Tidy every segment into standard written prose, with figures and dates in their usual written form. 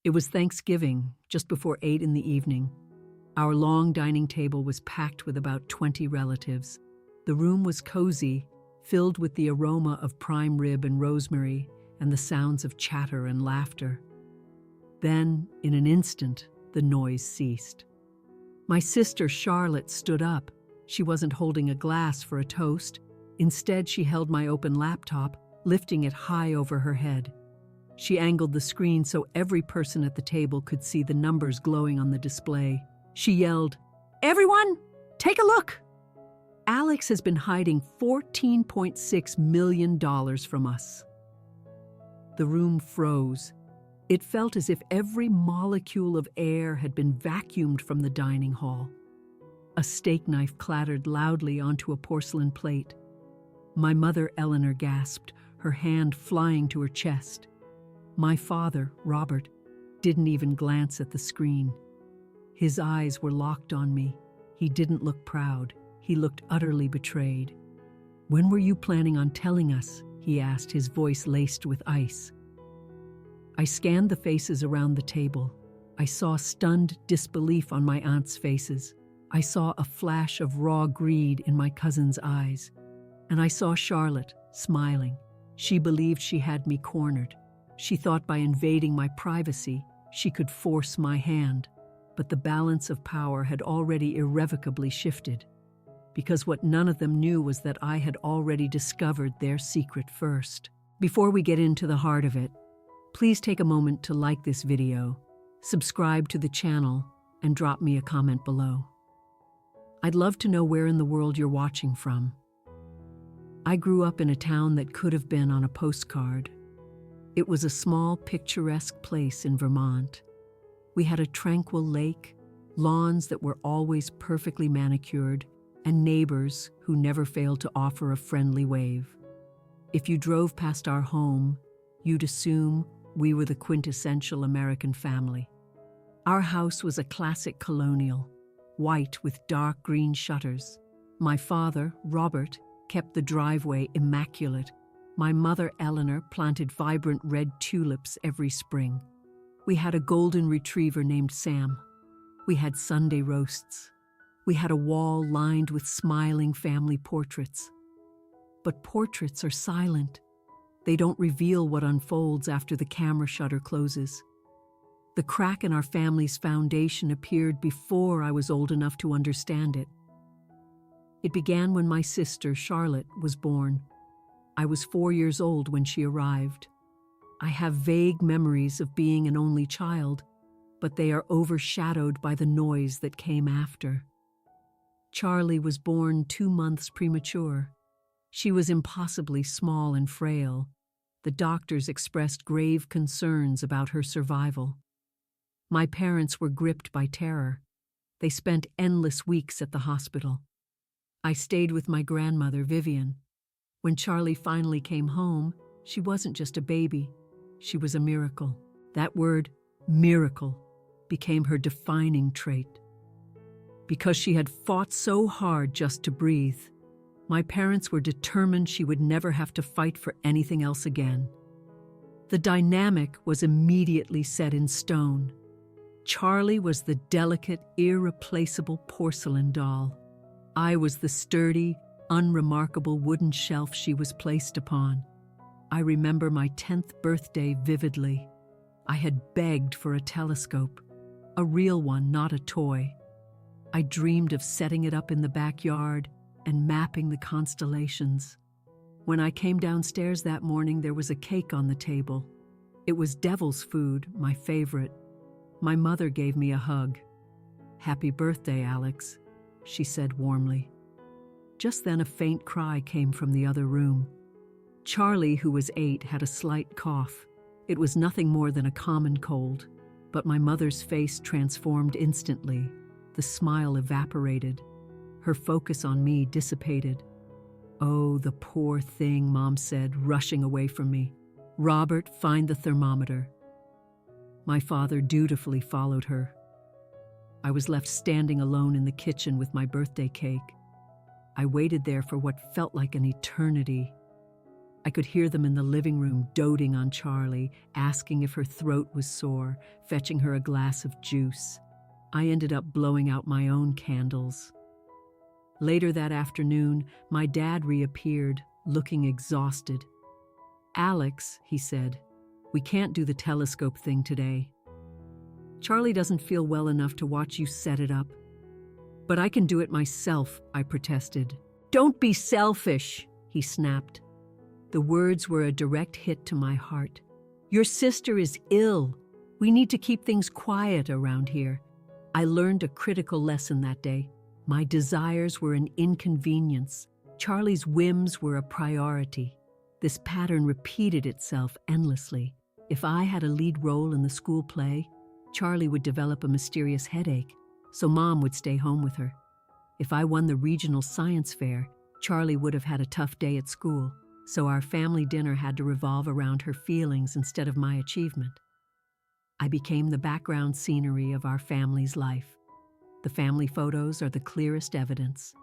It was Thanksgiving, just before 8 in the evening. Our long dining table was packed with about 20 relatives. The room was cozy, filled with the aroma of prime rib and rosemary and the sounds of chatter and laughter. Then, in an instant, the noise ceased. My sister Charlotte stood up. She wasn't holding a glass for a toast. Instead, she held my open laptop, lifting it high over her head. She angled the screen so every person at the table could see the numbers glowing on the display. She yelled, "Everyone, take a look! Alex has been hiding $14.6 million from us." The room froze. It felt as if every molecule of air had been vacuumed from the dining hall. A steak knife clattered loudly onto a porcelain plate. My mother, Eleanor, gasped, her hand flying to her chest. My father, Robert, didn't even glance at the screen. His eyes were locked on me. He didn't look proud. He looked utterly betrayed. "When were you planning on telling us?" he asked, his voice laced with ice. I scanned the faces around the table. I saw stunned disbelief on my aunt's faces. I saw a flash of raw greed in my cousin's eyes. And I saw Charlotte, smiling. She believed she had me cornered. She thought by invading my privacy, she could force my hand. But the balance of power had already irrevocably shifted. Because what none of them knew was that I had already discovered their secret first. Before we get into the heart of it, please take a moment to like this video, subscribe to the channel, and drop me a comment below. I'd love to know where in the world you're watching from. I grew up in a town that could have been on a postcard. It was a small, picturesque place in Vermont. We had a tranquil lake, lawns that were always perfectly manicured, and neighbors who never failed to offer a friendly wave. If you drove past our home, you'd assume we were the quintessential American family. Our house was a classic colonial, white with dark green shutters. My father, Robert, kept the driveway immaculate. My mother, Eleanor, planted vibrant red tulips every spring. We had a golden retriever named Sam. We had Sunday roasts. We had a wall lined with smiling family portraits. But portraits are silent. They don't reveal what unfolds after the camera shutter closes. The crack in our family's foundation appeared before I was old enough to understand it. It began when my sister, Charlotte, was born. I was 4 years old when she arrived. I have vague memories of being an only child, but they are overshadowed by the noise that came after. Charlie was born 2 months premature. She was impossibly small and frail. The doctors expressed grave concerns about her survival. My parents were gripped by terror. They spent endless weeks at the hospital. I stayed with my grandmother, Vivian. When Charlie finally came home, she wasn't just a baby. She was a miracle. That word, miracle, became her defining trait. Because she had fought so hard just to breathe, my parents were determined she would never have to fight for anything else again. The dynamic was immediately set in stone. Charlie was the delicate, irreplaceable porcelain doll. I was the sturdy, unremarkable wooden shelf she was placed upon. I remember my 10th birthday vividly. I had begged for a telescope, a real one, not a toy. I dreamed of setting it up in the backyard and mapping the constellations. When I came downstairs that morning, there was a cake on the table. It was devil's food, my favorite. My mother gave me a hug. "Happy birthday, Alex," she said warmly. Just then a faint cry came from the other room. Charlie, who was 8, had a slight cough. It was nothing more than a common cold, but my mother's face transformed instantly. The smile evaporated. Her focus on me dissipated. "Oh, the poor thing," Mom said, rushing away from me. "Robert, find the thermometer." My father dutifully followed her. I was left standing alone in the kitchen with my birthday cake. I waited there for what felt like an eternity. I could hear them in the living room doting on Charlie, asking if her throat was sore, fetching her a glass of juice. I ended up blowing out my own candles. Later that afternoon, my dad reappeared, looking exhausted. "Alex," he said, "we can't do the telescope thing today. Charlie doesn't feel well enough to watch you set it up." "But I can do it myself," I protested. "Don't be selfish," he snapped. The words were a direct hit to my heart. "Your sister is ill. We need to keep things quiet around here." I learned a critical lesson that day. My desires were an inconvenience. Charlie's whims were a priority. This pattern repeated itself endlessly. If I had a lead role in the school play, Charlie would develop a mysterious headache, so Mom would stay home with her. If I won the regional science fair, Charlie would have had a tough day at school, so our family dinner had to revolve around her feelings instead of my achievement. I became the background scenery of our family's life. The family photos are the clearest evidence.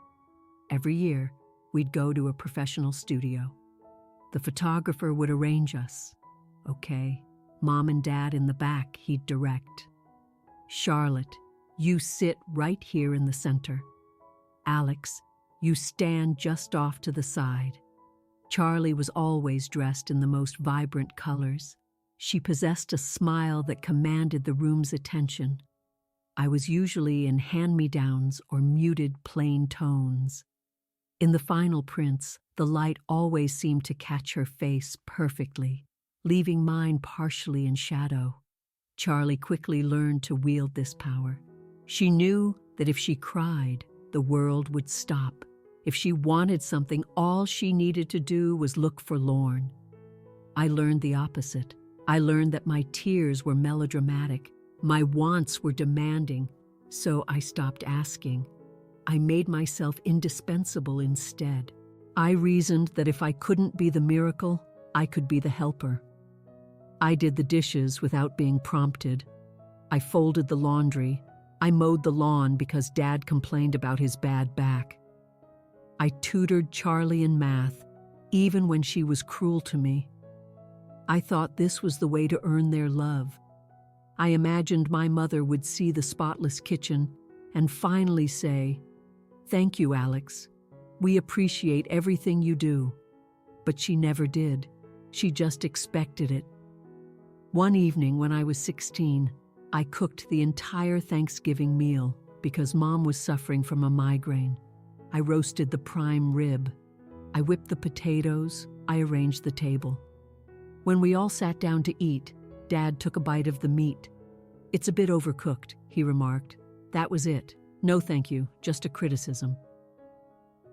Every year, we'd go to a professional studio. The photographer would arrange us. Okay, Mom and Dad in the back, he'd direct. "Charlotte, you sit right here in the center. Alex, you stand just off to the side." Charlie was always dressed in the most vibrant colors. She possessed a smile that commanded the room's attention. I was usually in hand-me-downs or muted plain tones. In the final prints, the light always seemed to catch her face perfectly, leaving mine partially in shadow. Charlie quickly learned to wield this power. She knew that if she cried, the world would stop. If she wanted something, all she needed to do was look forlorn. I learned the opposite. I learned that my tears were melodramatic. My wants were demanding, so I stopped asking. I made myself indispensable instead. I reasoned that if I couldn't be the miracle, I could be the helper. I did the dishes without being prompted. I folded the laundry. I mowed the lawn because Dad complained about his bad back. I tutored Charlie in math, even when she was cruel to me. I thought this was the way to earn their love. I imagined my mother would see the spotless kitchen and finally say, "Thank you, Alex. We appreciate everything you do." But she never did. She just expected it. One evening when I was 16, I cooked the entire Thanksgiving meal because Mom was suffering from a migraine. I roasted the prime rib. I whipped the potatoes. I arranged the table. When we all sat down to eat, Dad took a bite of the meat. "It's a bit overcooked," he remarked. That was it. No thank you, just a criticism.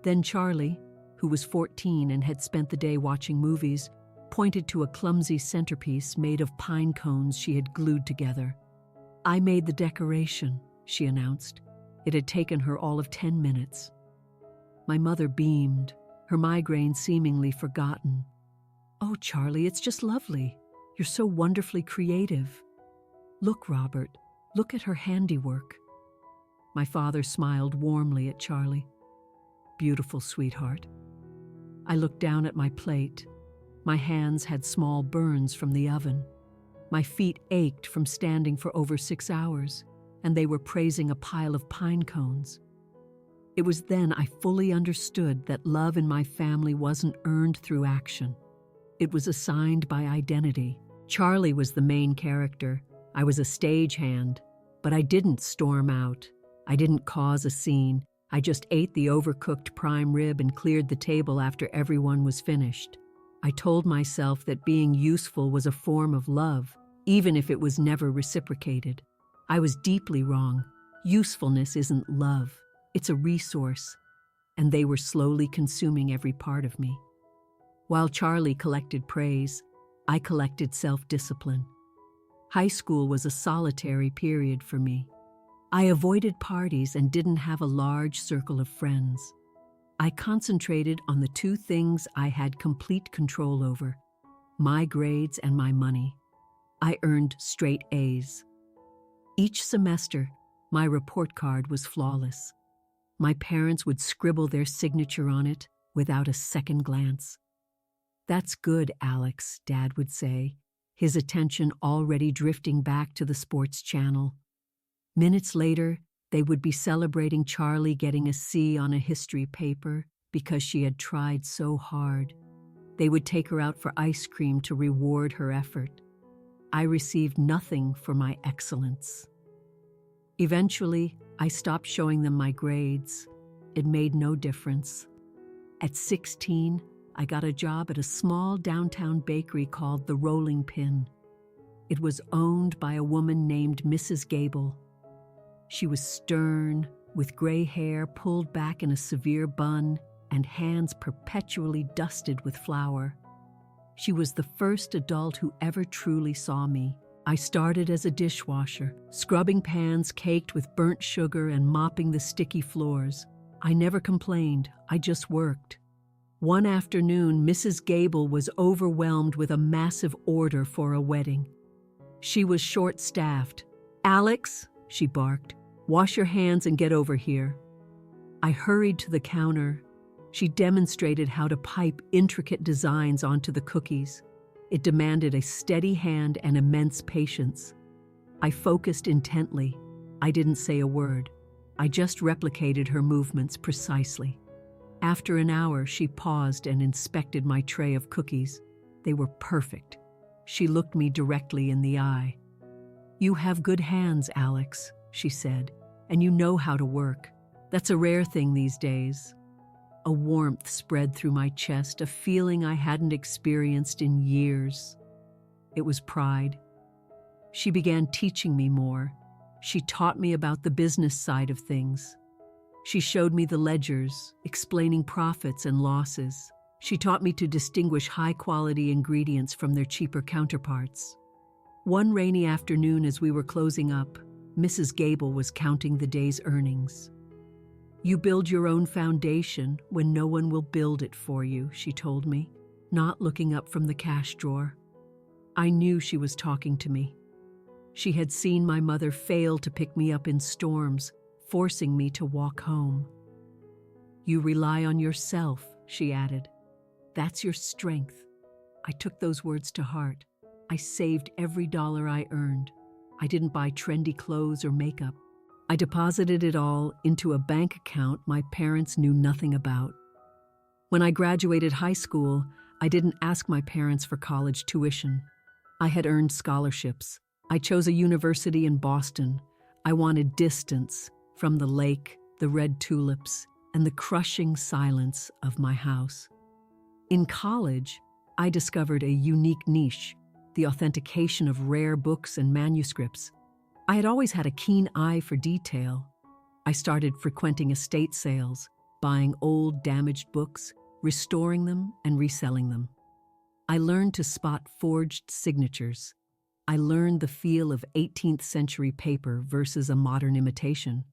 Then Charlie, who was 14 and had spent the day watching movies, pointed to a clumsy centerpiece made of pine cones she had glued together. "I made the decoration," she announced. It had taken her all of 10 minutes. My mother beamed, her migraine seemingly forgotten. "Oh, Charlie, it's just lovely. You're so wonderfully creative. Look, Robert, look at her handiwork." My father smiled warmly at Charlie. "Beautiful, sweetheart." I looked down at my plate. My hands had small burns from the oven. My feet ached from standing for over 6 hours, and they were praising a pile of pine cones. It was then I fully understood that love in my family wasn't earned through action. It was assigned by identity. Charlie was the main character. I was a stagehand, but I didn't storm out. I didn't cause a scene. I just ate the overcooked prime rib and cleared the table after everyone was finished. I told myself that being useful was a form of love, even if it was never reciprocated. I was deeply wrong. Usefulness isn't love. It's a resource. And they were slowly consuming every part of me. While Charlie collected praise, I collected self-discipline. High school was a solitary period for me. I avoided parties and didn't have a large circle of friends. I concentrated on the two things I had complete control over: my grades and my money. I earned straight A's. Each semester, my report card was flawless. My parents would scribble their signature on it without a second glance. "That's good, Alex," Dad would say, his attention already drifting back to the sports channel. Minutes later, they would be celebrating Charlie getting a C on a history paper because she had tried so hard. They would take her out for ice cream to reward her effort. I received nothing for my excellence. Eventually, I stopped showing them my grades. It made no difference. At 16, I got a job at a small downtown bakery called The Rolling Pin. It was owned by a woman named Mrs. Gable. She was stern, with gray hair pulled back in a severe bun and hands perpetually dusted with flour. She was the first adult who ever truly saw me. I started as a dishwasher, scrubbing pans caked with burnt sugar and mopping the sticky floors. I never complained, I just worked. One afternoon, Mrs. Gable was overwhelmed with a massive order for a wedding. She was short-staffed. "Alex," she barked, "wash your hands and get over here." I hurried to the counter. She demonstrated how to pipe intricate designs onto the cookies. It demanded a steady hand and immense patience. I focused intently. I didn't say a word. I just replicated her movements precisely. After an hour, she paused and inspected my tray of cookies. They were perfect. She looked me directly in the eye. "You have good hands, Alex," she said, "and you know how to work. That's a rare thing these days." A warmth spread through my chest, a feeling I hadn't experienced in years. It was pride. She began teaching me more. She taught me about the business side of things. She showed me the ledgers, explaining profits and losses. She taught me to distinguish high-quality ingredients from their cheaper counterparts. One rainy afternoon as we were closing up, Mrs. Gable was counting the day's earnings. "You build your own foundation when no one will build it for you," she told me, not looking up from the cash drawer. I knew she was talking to me. She had seen my mother fail to pick me up in storms, forcing me to walk home. "You rely on yourself," she added. "That's your strength." I took those words to heart. I saved every dollar I earned. I didn't buy trendy clothes or makeup. I deposited it all into a bank account my parents knew nothing about. When I graduated high school, I didn't ask my parents for college tuition. I had earned scholarships. I chose a university in Boston. I wanted distance from the lake, the red tulips, and the crushing silence of my house. In college, I discovered a unique niche, the authentication of rare books and manuscripts. I had always had a keen eye for detail. I started frequenting estate sales, buying old, damaged books, restoring them and reselling them. I learned to spot forged signatures. I learned the feel of 18th century paper versus a modern imitation.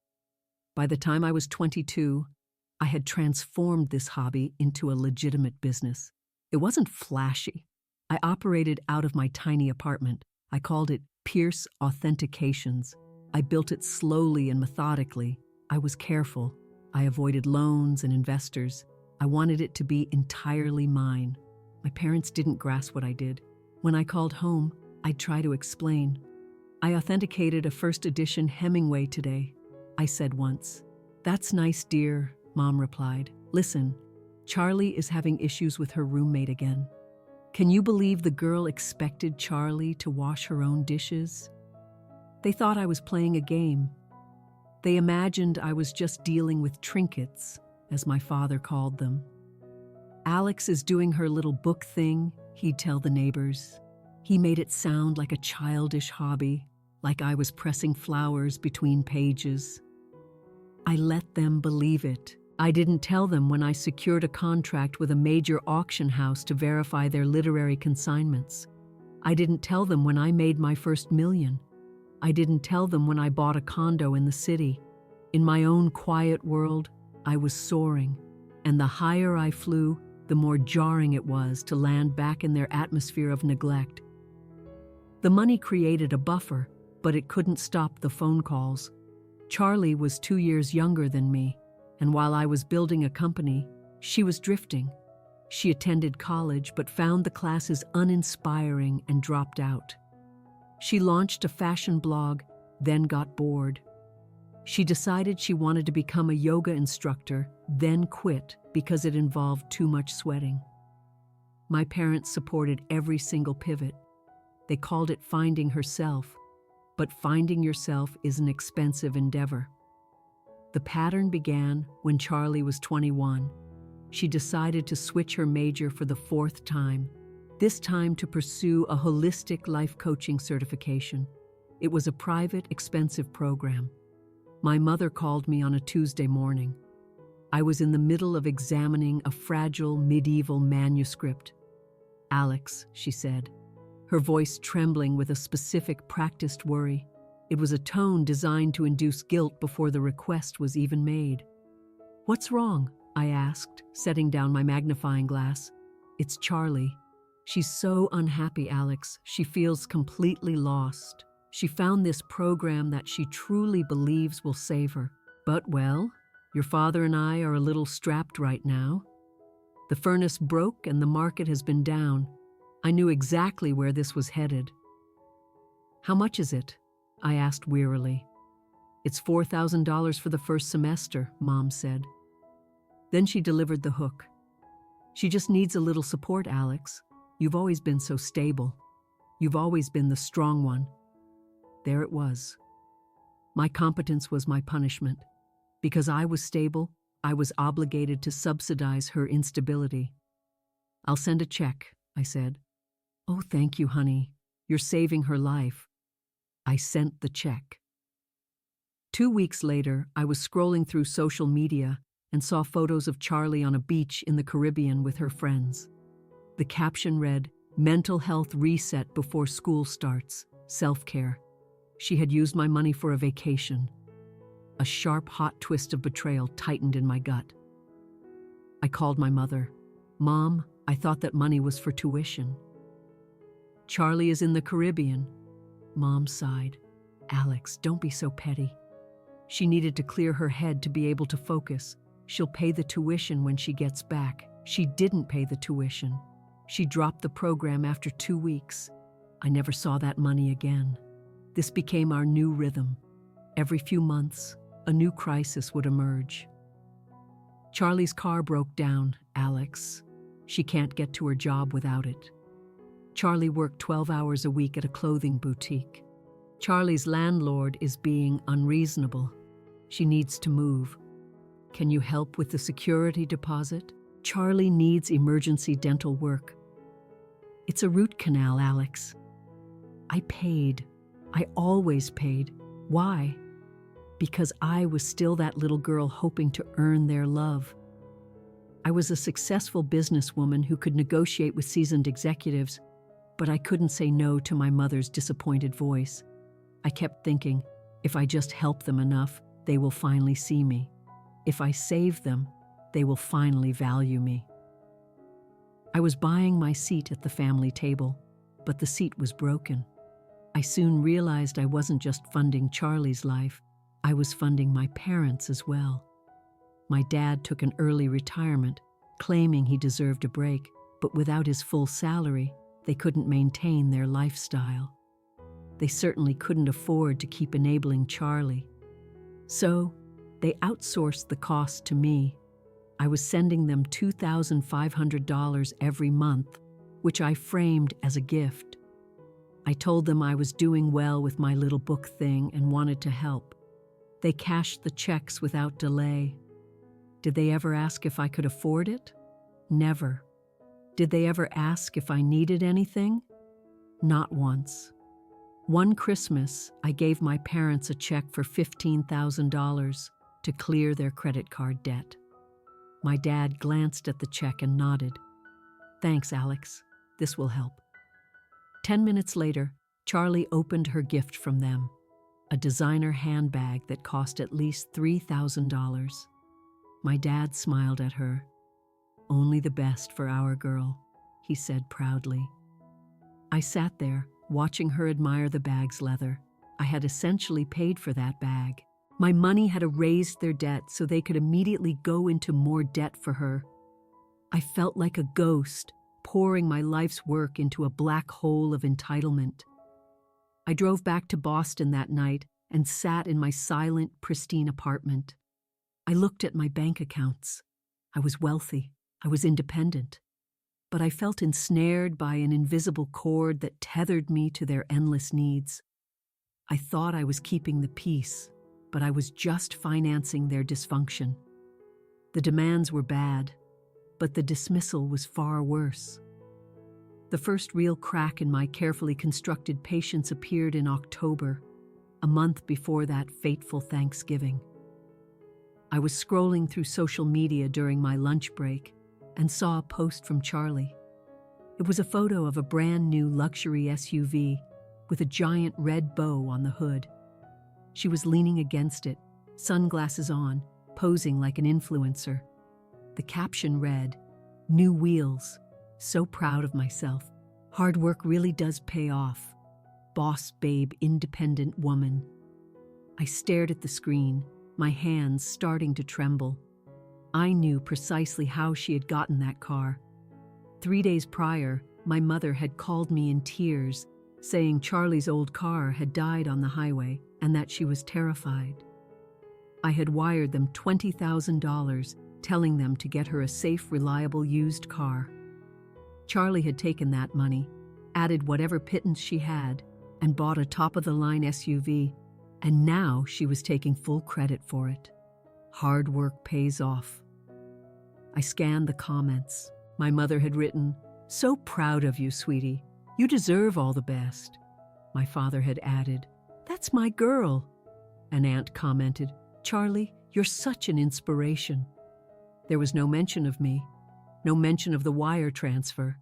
By the time I was 22, I had transformed this hobby into a legitimate business. It wasn't flashy. I operated out of my tiny apartment. I called it Pierce Authentications. I built it slowly and methodically. I was careful. I avoided loans and investors. I wanted it to be entirely mine. My parents didn't grasp what I did. When I called home, I'd try to explain. "I authenticated a first edition Hemingway today," I said once. "That's nice, dear," Mom replied. "Listen, Charlie is having issues with her roommate again. Can you believe the girl expected Charlie to wash her own dishes?" They thought I was playing a game. They imagined I was just dealing with trinkets, as my father called them. "Alex is doing her little book thing," he'd tell the neighbors. He made it sound like a childish hobby, like I was pressing flowers between pages. I let them believe it. I didn't tell them when I secured a contract with a major auction house to verify their literary consignments. I didn't tell them when I made my first million. I didn't tell them when I bought a condo in the city. In my own quiet world, I was soaring, and the higher I flew, the more jarring it was to land back in their atmosphere of neglect. The money created a buffer, but it couldn't stop the phone calls. Charlie was 2 years younger than me, and while I was building a company, she was drifting. She attended college but found the classes uninspiring and dropped out. She launched a fashion blog, then got bored. She decided she wanted to become a yoga instructor, then quit because it involved too much sweating. My parents supported every single pivot. They called it finding herself, but finding yourself is an expensive endeavor. The pattern began when Charlie was 21. She decided to switch her major for the fourth time, this time to pursue a holistic life coaching certification. It was a private, expensive program. My mother called me on a Tuesday morning. I was in the middle of examining a fragile medieval manuscript. "Alex," she said, her voice trembling with a specific practiced worry. It was a tone designed to induce guilt before the request was even made. "What's wrong?" I asked, setting down my magnifying glass. "It's Charlie. She's so unhappy, Alex. She feels completely lost. She found this program that she truly believes will save her. But, well, your father and I are a little strapped right now. The furnace broke and the market has been down. I knew exactly where this was headed." "How much is it?" I asked wearily. "It's $4,000 for the first semester," Mom said. Then she delivered the hook. "She just needs a little support, Alex. You've always been so stable. You've always been the strong one." There it was. My competence was my punishment. Because I was stable, I was obligated to subsidize her instability. "I'll send a check," I said. "Oh, thank you, honey. You're saving her life." I sent the check. 2 weeks later, I was scrolling through social media and saw photos of Charlie on a beach in the Caribbean with her friends. The caption read, "Mental health reset before school starts. Self-care." She had used my money for a vacation. A sharp, hot twist of betrayal tightened in my gut. I called my mother. "Mom, I thought that money was for tuition." "Charlie is in the Caribbean." Mom sighed. "Alex, don't be so petty. She needed to clear her head to be able to focus. She'll pay the tuition when she gets back." She didn't pay the tuition. She dropped the program after 2 weeks. I never saw that money again. This became our new rhythm. Every few months, a new crisis would emerge. "Charlie's car broke down, Alex. She can't get to her job without it." Charlie worked 12 hours a week at a clothing boutique. "Charlie's landlord is being unreasonable. She needs to move. Can you help with the security deposit? Charlie needs emergency dental work." "It's a root canal, Alex." I paid. I always paid. Why? Because I was still that little girl hoping to earn their love. I was a successful businesswoman who could negotiate with seasoned executives, but I couldn't say no to my mother's disappointed voice. I kept thinking, if I just help them enough, they will finally see me. If I save them, they will finally value me. I was buying my seat at the family table, but the seat was broken. I soon realized I wasn't just funding Charlie's life, I was funding my parents as well. My dad took an early retirement, claiming he deserved a break, but without his full salary, they couldn't maintain their lifestyle. They certainly couldn't afford to keep enabling Charlie. So, they outsourced the cost to me. I was sending them $2,500 every month, which I framed as a gift. I told them I was doing well with my little book thing and wanted to help. They cashed the checks without delay. Did they ever ask if I could afford it? Never. Did they ever ask if I needed anything? Not once. One Christmas, I gave my parents a check for $15,000 to clear their credit card debt. My dad glanced at the check and nodded. "Thanks, Alex. This will help." 10 minutes later, Charlie opened her gift from them, a designer handbag that cost at least $3,000. My dad smiled at her. "Only the best for our girl," he said proudly. I sat there, watching her admire the bag's leather. I had essentially paid for that bag. My money had erased their debt so they could immediately go into more debt for her. I felt like a ghost, pouring my life's work into a black hole of entitlement. I drove back to Boston that night and sat in my silent, pristine apartment. I looked at my bank accounts. I was wealthy. I was independent. But I felt ensnared by an invisible cord that tethered me to their endless needs. I thought I was keeping the peace, but I was just financing their dysfunction. The demands were bad, but the dismissal was far worse. The first real crack in my carefully constructed patience appeared in October, a month before that fateful Thanksgiving. I was scrolling through social media during my lunch break and saw a post from Charlie. It was a photo of a brand new luxury SUV with a giant red bow on the hood. She was leaning against it, sunglasses on, posing like an influencer. The caption read, "New wheels. So proud of myself. Hard work really does pay off. Boss babe, independent woman." I stared at the screen, my hands starting to tremble. I knew precisely how she had gotten that car. 3 days prior, my mother had called me in tears, saying Charlie's old car had died on the highway and that she was terrified. I had wired them $20,000, telling them to get her a safe, reliable used car. Charlie had taken that money, added whatever pittance she had, and bought a top-of-the-line SUV, and now she was taking full credit for it. Hard work pays off. I scanned the comments. My mother had written, "So proud of you, sweetie. You deserve all the best." My father had added, "That's my girl." An aunt commented, "Charlie, you're such an inspiration." There was no mention of me, no mention of the wire transfer.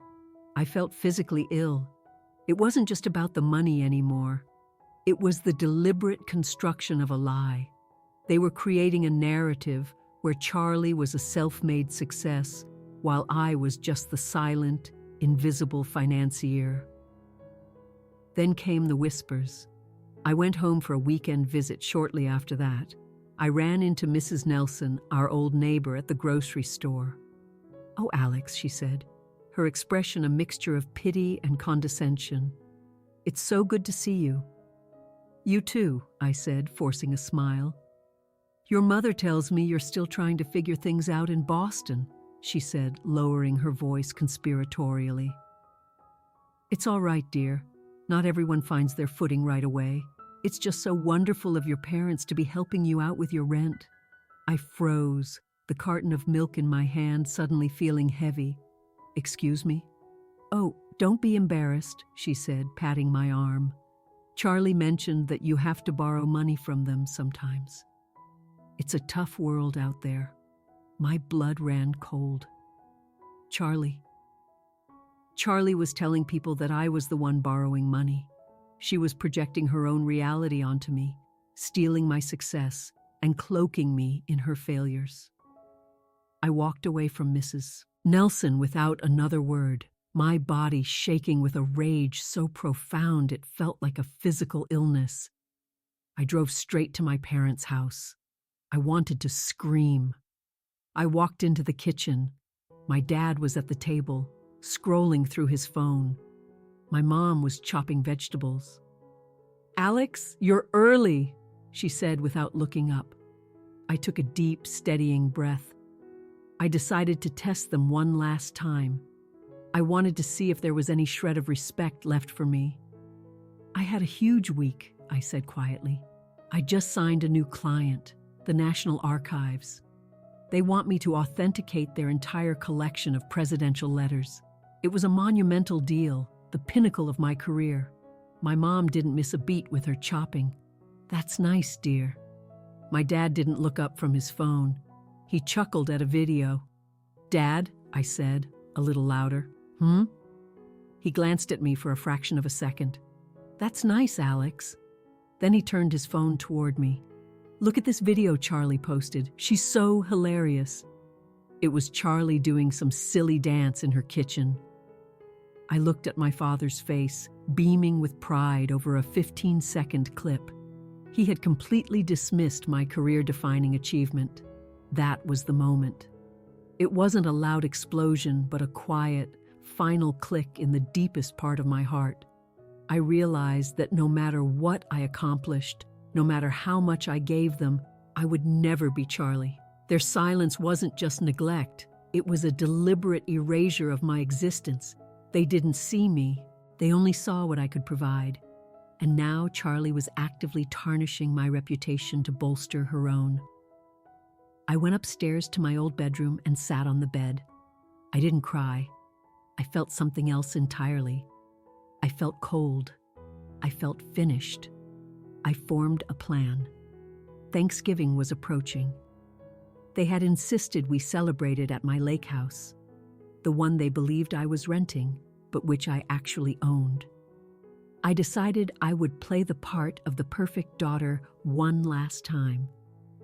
I felt physically ill. It wasn't just about the money anymore. It was the deliberate construction of a lie. They were creating a narrative where Charlie was a self-made success, while I was just the silent, invisible financier. Then came the whispers. I went home for a weekend visit shortly after that. I ran into Mrs. Nelson, our old neighbor, at the grocery store. "Oh, Alex," she said, her expression a mixture of pity and condescension. "It's so good to see you." "You too," I said, forcing a smile. "Your mother tells me you're still trying to figure things out in Boston," she said, lowering her voice conspiratorially. "It's all right, dear. Not everyone finds their footing right away. It's just so wonderful of your parents to be helping you out with your rent." I froze, the carton of milk in my hand suddenly feeling heavy. "Excuse me?" "Oh, don't be embarrassed," she said, patting my arm. "Charlie mentioned that you have to borrow money from them sometimes. It's a tough world out there." My blood ran cold. Charlie was telling people that I was the one borrowing money. She was projecting her own reality onto me, stealing my success and cloaking me in her failures. I walked away from Mrs. Nelson without another word, my body shaking with a rage so profound it felt like a physical illness. I drove straight to my parents' house. I wanted to scream. I walked into the kitchen. My dad was at the table, scrolling through his phone. My mom was chopping vegetables. "Alex, you're early," she said without looking up. I took a deep, steadying breath. I decided to test them one last time. I wanted to see if there was any shred of respect left for me. "I had a huge week," I said quietly. "I just signed a new client, the National Archives. They want me to authenticate their entire collection of presidential letters. It was a monumental deal, the pinnacle of my career." My mom didn't miss a beat with her chopping. "That's nice, dear." My dad didn't look up from his phone. He chuckled at a video. "Dad," I said, a little louder. "Hmm?" He glanced at me for a fraction of a second. "That's nice, Alex." Then he turned his phone toward me. "Look at this video Charlie posted. She's so hilarious." It was Charlie doing some silly dance in her kitchen. I looked at my father's face, beaming with pride over a 15-second clip. He had completely dismissed my career-defining achievement. That was the moment. It wasn't a loud explosion, but a quiet, final click in the deepest part of my heart. I realized that no matter what I accomplished, no matter how much I gave them, I would never be Charlie. Their silence wasn't just neglect, it was a deliberate erasure of my existence. They didn't see me, they only saw what I could provide. And now Charlie was actively tarnishing my reputation to bolster her own. I went upstairs to my old bedroom and sat on the bed. I didn't cry. I felt something else entirely. I felt cold. I felt finished. I formed a plan. Thanksgiving was approaching. They had insisted we celebrated at my lake house, the one they believed I was renting, but which I actually owned. I decided I would play the part of the perfect daughter one last time,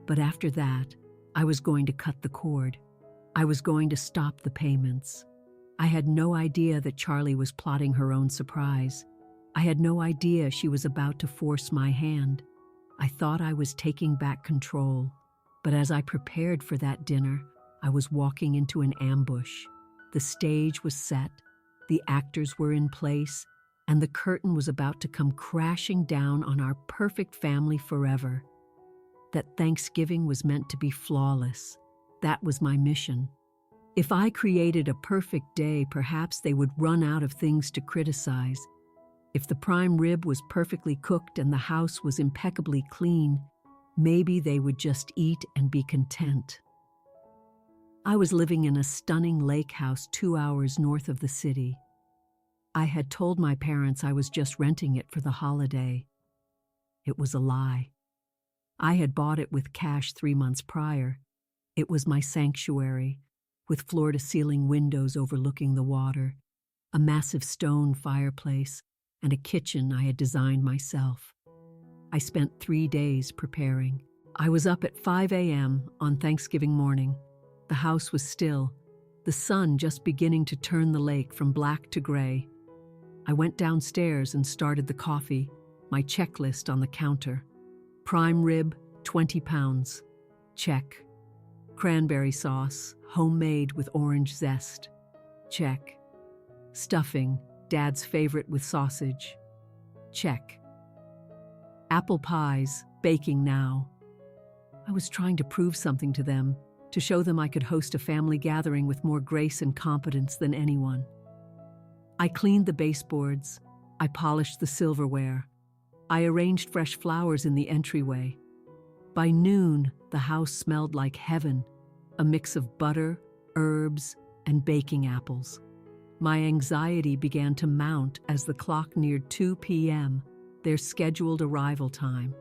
but after that, I was going to cut the cord. I was going to stop the payments. I had no idea that Charlie was plotting her own surprise. I had no idea she was about to force my hand. I thought I was taking back control, but as I prepared for that dinner, I was walking into an ambush. The stage was set, the actors were in place, and the curtain was about to come crashing down on our perfect family forever. That Thanksgiving was meant to be flawless. That was my mission. If I created a perfect day, perhaps they would run out of things to criticize. If the prime rib was perfectly cooked and the house was impeccably clean, maybe they would just eat and be content. I was living in a stunning lake house 2 hours north of the city. I had told my parents I was just renting it for the holiday. It was a lie. I had bought it with cash 3 months prior. It was my sanctuary, with floor-to-ceiling windows overlooking the water, a massive stone fireplace, and a kitchen I had designed myself. I spent 3 days preparing. I was up at 5 a.m. on Thanksgiving morning. The house was still, the sun just beginning to turn the lake from black to gray. I went downstairs and started the coffee, my checklist on the counter. Prime rib, 20 pounds. Check. Cranberry sauce, homemade with orange zest. Check. Stuffing, Dad's favorite with sausage. Check. Apple pies, baking now. I was trying to prove something to them, to show them I could host a family gathering with more grace and competence than anyone. I cleaned the baseboards. I polished the silverware. I arranged fresh flowers in the entryway. By noon, the house smelled like heaven, a mix of butter, herbs, and baking apples. My anxiety began to mount as the clock neared 2 p.m., their scheduled arrival time.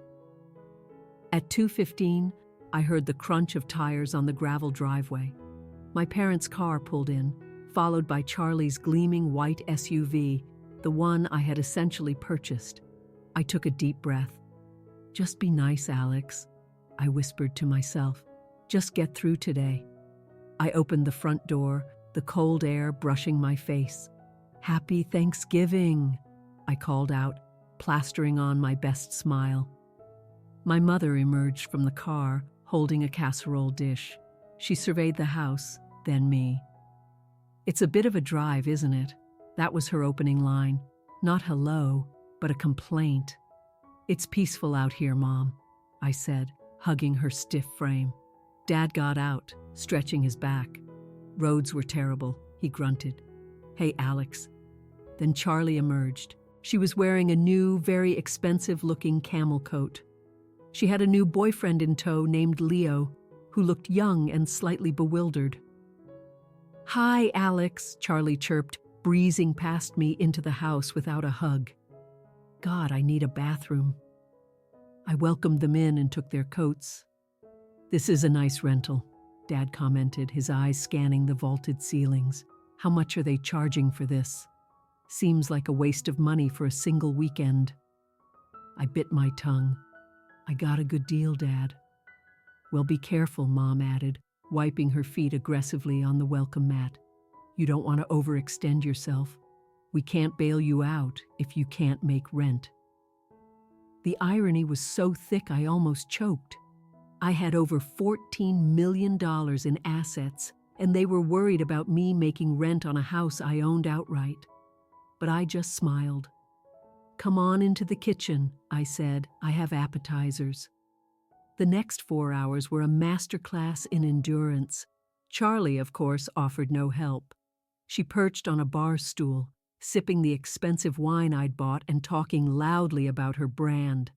At 2:15, I heard the crunch of tires on the gravel driveway. My parents' car pulled in, followed by Charlie's gleaming white SUV, the one I had essentially purchased. I took a deep breath. "Just be nice, Alex," I whispered to myself. "Just get through today." I opened the front door, the cold air brushing my face. "Happy Thanksgiving," I called out, plastering on my best smile. My mother emerged from the car, holding a casserole dish. She surveyed the house, then me. "It's a bit of a drive, isn't it?" That was her opening line. Not hello, but a complaint. "It's peaceful out here, Mom," I said, hugging her stiff frame. Dad got out, stretching his back. "Roads were terrible," he grunted. "Hey, Alex." Then Charlie emerged. She was wearing a new, very expensive-looking camel coat. She had a new boyfriend in tow named Leo, who looked young and slightly bewildered. "Hi, Alex," Charlie chirped, breezing past me into the house without a hug. God, I need a bathroom. I welcomed them in and took their coats. "This is a nice rental," Dad commented, his eyes scanning the vaulted ceilings. "How much are they charging for this? Seems like a waste of money for a single weekend." I bit my tongue. "I got a good deal, Dad." "Well, be careful," Mom added, wiping her feet aggressively on the welcome mat. "You don't want to overextend yourself. We can't bail you out if you can't make rent." The irony was so thick I almost choked. I had over $14 million in assets and they were worried about me making rent on a house I owned outright. But I just smiled. "Come on into the kitchen," I said. "I have appetizers." The next 4 hours were a masterclass in endurance. Charlie, of course, offered no help. She perched on a bar stool, sipping the expensive wine I'd bought and talking loudly about her brand.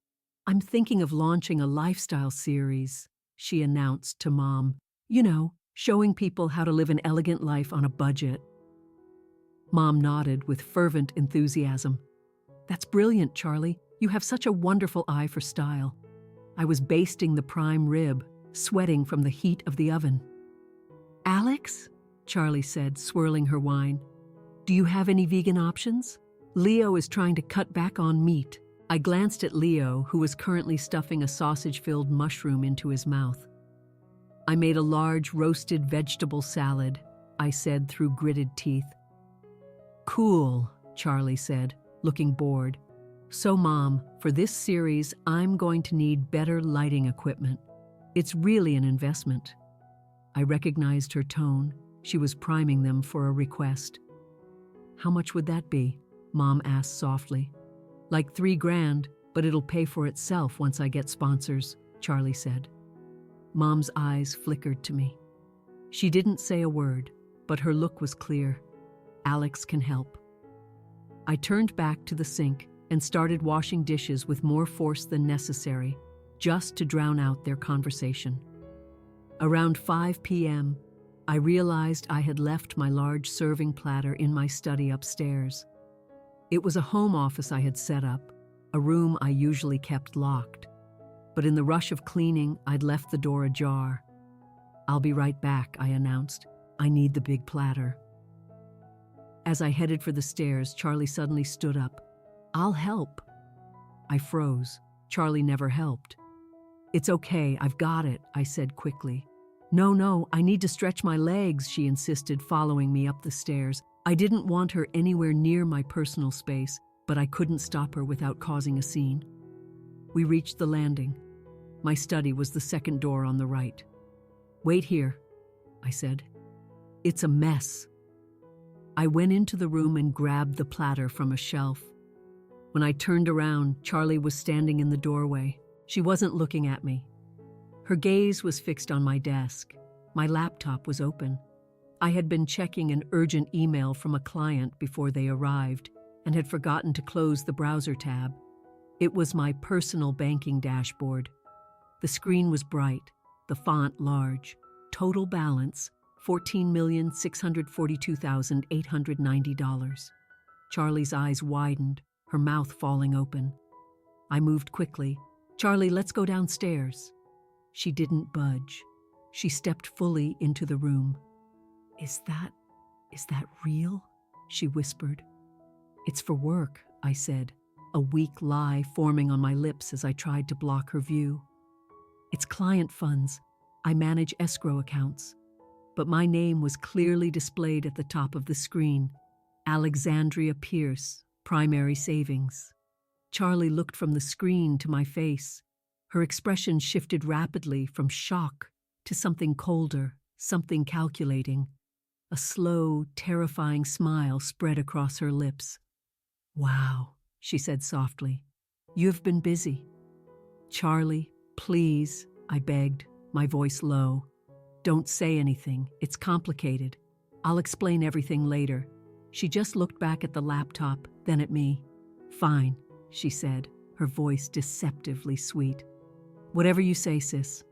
"I'm thinking of launching a lifestyle series," she announced to Mom. "You know, showing people how to live an elegant life on a budget." Mom nodded with fervent enthusiasm. "That's brilliant, Charlie. You have such a wonderful eye for style." I was basting the prime rib, sweating from the heat of the oven. "Alex," Charlie said, swirling her wine, "do you have any vegan options? Leo is trying to cut back on meat." I glanced at Leo, who was currently stuffing a sausage-filled mushroom into his mouth. "I made a large roasted vegetable salad," I said through gritted teeth. "Cool," Charlie said, looking bored. "So, Mom, for this series, I'm going to need better lighting equipment. It's really an investment." I recognized her tone. She was priming them for a request. "How much would that be?" Mom asked softly. "Like $3,000, but it'll pay for itself once I get sponsors," Charlie said. Mom's eyes flickered to me. She didn't say a word, but her look was clear. Alex can help. I turned back to the sink and started washing dishes with more force than necessary, just to drown out their conversation. Around 5 p.m., I realized I had left my large serving platter in my study upstairs. It was a home office I had set up, a room I usually kept locked. But in the rush of cleaning, I'd left the door ajar. "I'll be right back," I announced. "I need the big platter." As I headed for the stairs, Charlie suddenly stood up. "I'll help." I froze. Charlie never helped. "It's okay, I've got it," I said quickly. No, I need to stretch my legs," she insisted, following me up the stairs. I didn't want her anywhere near my personal space, but I couldn't stop her without causing a scene. We reached the landing. My study was the second door on the right. "Wait here," I said. "It's a mess." I went into the room and grabbed the platter from a shelf. When I turned around, Charlie was standing in the doorway. She wasn't looking at me. Her gaze was fixed on my desk. My laptop was open. I had been checking an urgent email from a client before they arrived and had forgotten to close the browser tab. It was my personal banking dashboard. The screen was bright, the font large. Total balance, $14,642,890. Charlie's eyes widened, her mouth falling open. I moved quickly. "Charlie, let's go downstairs." She didn't budge. She stepped fully into the room. Is that real?" she whispered. "It's for work," I said, a weak lie forming on my lips as I tried to block her view. "It's client funds. I manage escrow accounts." But my name was clearly displayed at the top of the screen. Alexandria Pierce, Primary Savings. Charlie looked from the screen to my face. Her expression shifted rapidly from shock to something colder, something calculating. A slow, terrifying smile spread across her lips. "Wow," she said softly. "You've been busy." "Charlie, please," I begged, my voice low. "Don't say anything. It's complicated. I'll explain everything later." She just looked back at the laptop, then at me. "Fine," she said, her voice deceptively sweet. "Whatever you say, sis."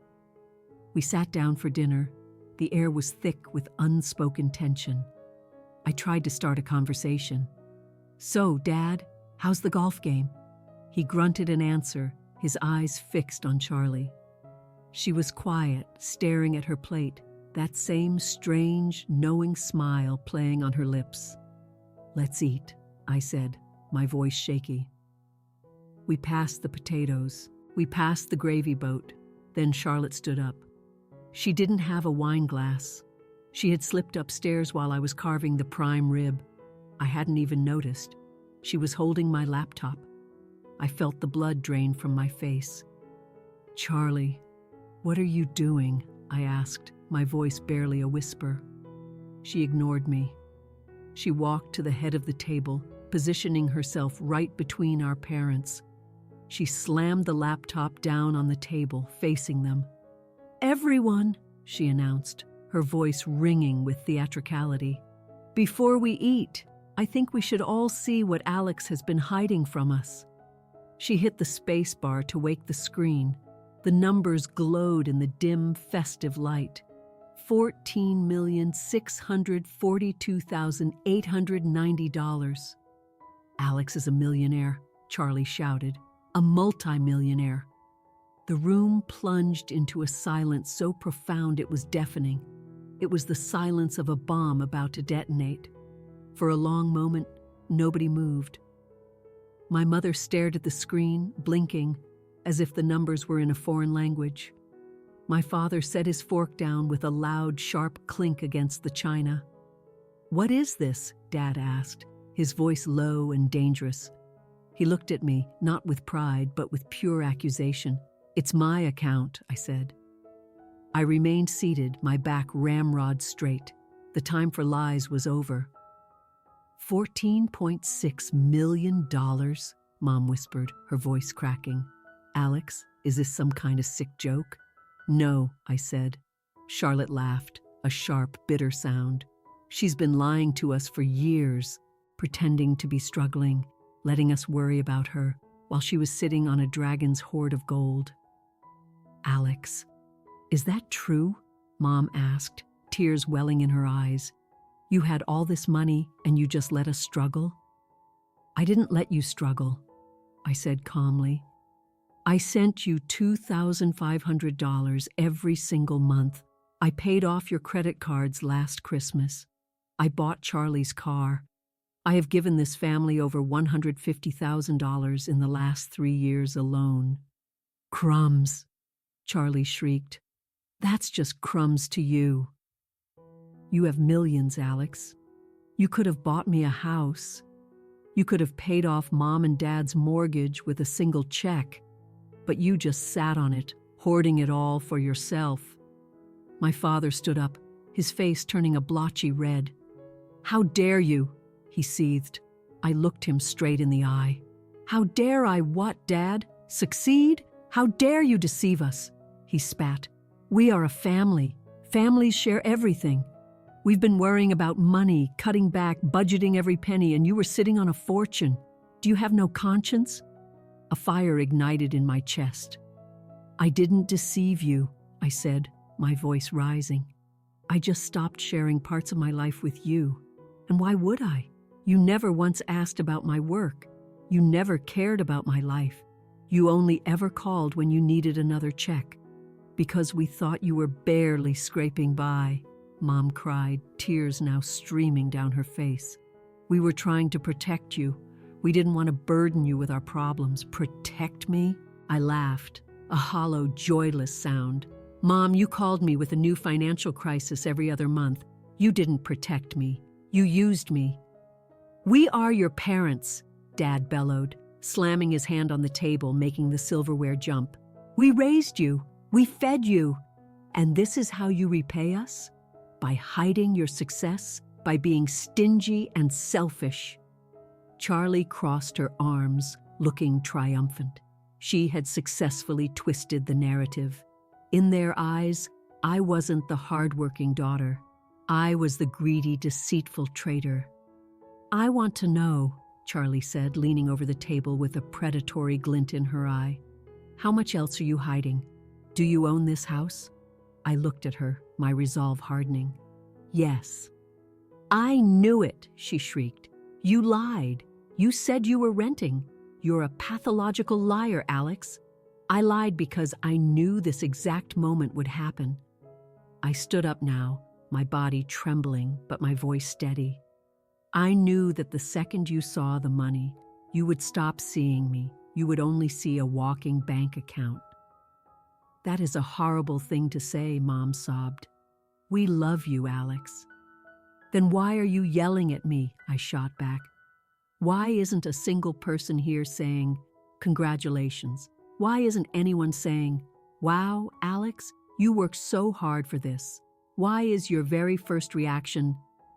We sat down for dinner. The air was thick with unspoken tension. I tried to start a conversation. "So, Dad, how's the golf game?" He grunted an answer, his eyes fixed on Charlie. She was quiet, staring at her plate, that same strange, knowing smile playing on her lips. "Let's eat," I said, my voice shaky. We passed the potatoes. We passed the gravy boat. Then Charlotte stood up. She didn't have a wine glass. She had slipped upstairs while I was carving the prime rib. I hadn't even noticed. She was holding my laptop. I felt the blood drain from my face. "Charlie, what are you doing?" I asked, my voice barely a whisper. She ignored me. She walked to the head of the table, positioning herself right between our parents. She slammed the laptop down on the table, facing them. "Everyone," she announced, her voice ringing with theatricality. "Before we eat, I think we should all see what Alex has been hiding from us." She hit the space bar to wake the screen. The numbers glowed in the dim, festive light. $14,642,890. "Alex is a millionaire," Charlie shouted. "A multimillionaire." The room plunged into a silence so profound it was deafening. It was the silence of a bomb about to detonate. For a long moment, nobody moved. My mother stared at the screen, blinking, as if the numbers were in a foreign language. My father set his fork down with a loud, sharp clink against the china. "What is this?" Dad asked, his voice low and dangerous. He looked at me, not with pride, but with pure accusation. "It's my account," I said. I remained seated, my back ramrod straight. The time for lies was over. $14.6 million, Mom whispered, her voice cracking. "Alex, is this some kind of sick joke?" "No," I said. Charlotte laughed, a sharp, bitter sound. "She's been lying to us for years, pretending to be struggling, letting us worry about her, while she was sitting on a dragon's hoard of gold." "Alex, is that true?" Mom asked, tears welling in her eyes. "You had all this money and you just let us struggle?" "I didn't let you struggle," I said calmly. "I sent you $2,500 every single month. I paid off your credit cards last Christmas. I bought Charlie's car. I have given this family over $150,000 in the last 3 years alone." "Crumbs," Charlie shrieked. "That's just crumbs to you." "You have millions, Alex. You could have bought me a house. You could have paid off Mom and Dad's mortgage with a single check, but you just sat on it, hoarding it all for yourself." My father stood up, his face turning a blotchy red. "How dare you?" he seethed. I looked him straight in the eye. "How dare I what, Dad? Succeed? How dare you deceive us?" He spat. "We are a family. Families share everything. We've been worrying about money, cutting back, budgeting every penny, and you were sitting on a fortune. Do you have no conscience?" A fire ignited in my chest. "I didn't deceive you," I said, my voice rising. "I just stopped sharing parts of my life with you. And why would I? You never once asked about my work. You never cared about my life. You only ever called when you needed another check. Because we thought you were barely scraping by," Mom cried, tears now streaming down her face. "We were trying to protect you. We didn't want to burden you with our problems." "Protect me?" I laughed, a hollow, joyless sound. "Mom, you called me with a new financial crisis every other month. You didn't protect me. You used me." "We are your parents," Dad bellowed, slamming his hand on the table, making the silverware jump. "We raised you. We fed you. And this is how you repay us? By hiding your success, by being stingy and selfish." Charlie crossed her arms, looking triumphant. She had successfully twisted the narrative. In their eyes, I wasn't the hardworking daughter. I was the greedy, deceitful traitor. "I want to know," Charlie said, leaning over the table with a predatory glint in her eye. "How much else are you hiding? Do you own this house?" I looked at her, my resolve hardening. "Yes." "I knew it," she shrieked. "You lied. You said you were renting. You're a pathological liar, Alex." "I lied because I knew this exact moment would happen." I stood up now, my body trembling, but my voice steady. "I knew that the second you saw the money, you would stop seeing me. You would only see a walking bank account." "That is a horrible thing to say," Mom sobbed. "We love you, Alex." "Then why are you yelling at me?" I shot back. "Why isn't a single person here saying, 'Congratulations'? Why isn't anyone saying, 'Wow, Alex, you worked so hard for this'? Why is your very first reaction,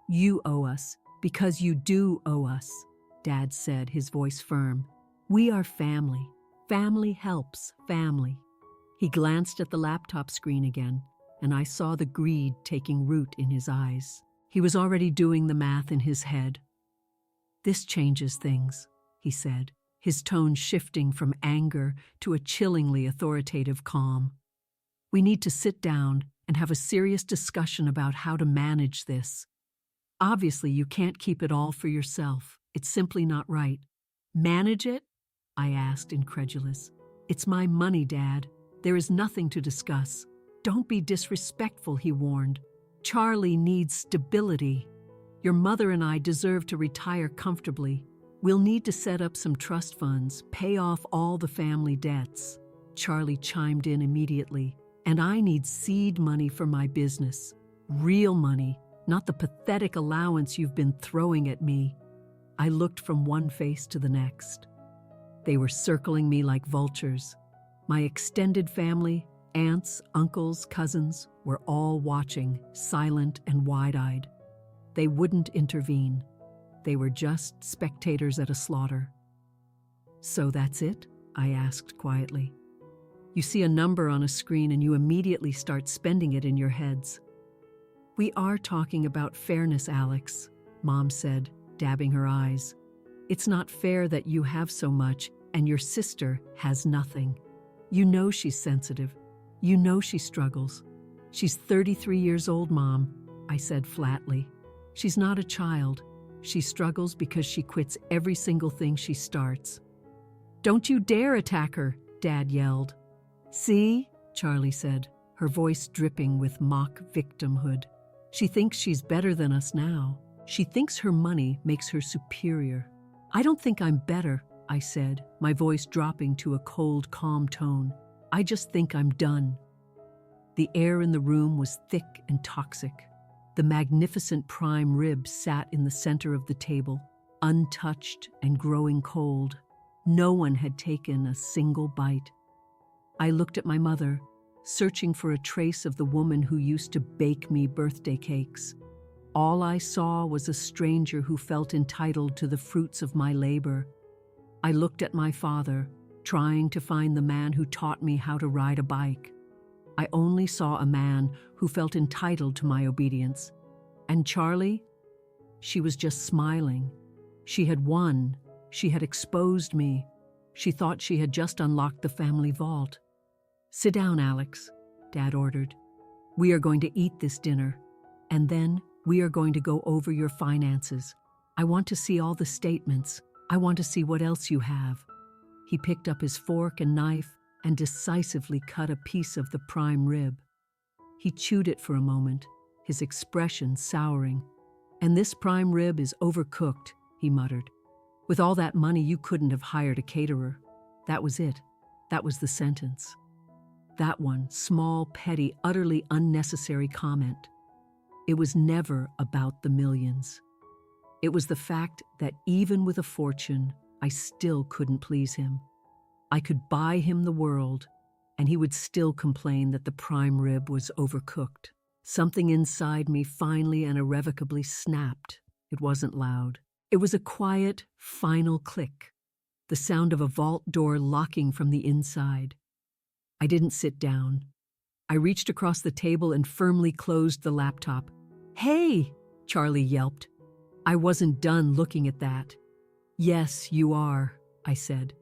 You owe us, because you do owe us, Dad said, his voice firm. We are family. Family helps family. He glanced at the laptop screen again, and I saw the greed taking root in his eyes. He was already doing the math in his head. This changes things, he said, his tone shifting from anger to a chillingly authoritative calm. We need to sit down and have a serious discussion about how to manage this. Obviously, you can't keep it all for yourself. It's simply not right. Manage it? I asked, incredulous. It's my money, Dad. There is nothing to discuss. Don't be disrespectful, he warned. Charlie needs stability. Your mother and I deserve to retire comfortably. We'll need to set up some trust funds, pay off all the family debts. Charlie chimed in immediately. And I need seed money for my business. Real money, not the pathetic allowance you've been throwing at me. I looked from one face to the next. They were circling me like vultures. My extended family, aunts, uncles, cousins, were all watching, silent and wide-eyed. They wouldn't intervene. They were just spectators at a slaughter. So that's it? I asked quietly. You see a number on a screen and you immediately start spending it in your heads. We are talking about fairness, Alex, Mom said, dabbing her eyes. It's not fair that you have so much and your sister has nothing. You know she's sensitive. You know she struggles. She's 33 years old, Mom, I said flatly. She's not a child. She struggles because she quits every single thing she starts. Don't you dare attack her, Dad yelled. See, Charlie said, her voice dripping with mock victimhood. She thinks she's better than us now. She thinks her money makes her superior. I don't think I'm better, I said, my voice dropping to a cold, calm tone. I just think I'm done. The air in the room was thick and toxic. The magnificent prime rib sat in the center of the table, untouched and growing cold. No one had taken a single bite. I looked at my mother, searching for a trace of the woman who used to bake me birthday cakes. All I saw was a stranger who felt entitled to the fruits of my labor. I looked at my father, trying to find the man who taught me how to ride a bike. I only saw a man who felt entitled to my obedience. And Charlie? She was just smiling. She had won. She had exposed me. She thought she had just unlocked the family vault. Sit down, Alex, Dad ordered. We are going to eat this dinner, and then we are going to go over your finances. I want to see all the statements. I want to see what else you have. He picked up his fork and knife and decisively cut a piece of the prime rib. He chewed it for a moment, his expression souring. And this prime rib is overcooked, he muttered. With all that money, you couldn't have hired a caterer. That was it. That was the sentence. That one, small, petty, utterly unnecessary comment. It was never about the millions. It was the fact that even with a fortune, I still couldn't please him. I could buy him the world, and he would still complain that the prime rib was overcooked. Something inside me finally and irrevocably snapped. It wasn't loud. It was a quiet, final click, the sound of a vault door locking from the inside. I didn't sit down. I reached across the table and firmly closed the laptop. Hey, Charlie yelped. I wasn't done looking at that. Yes, you are, I said.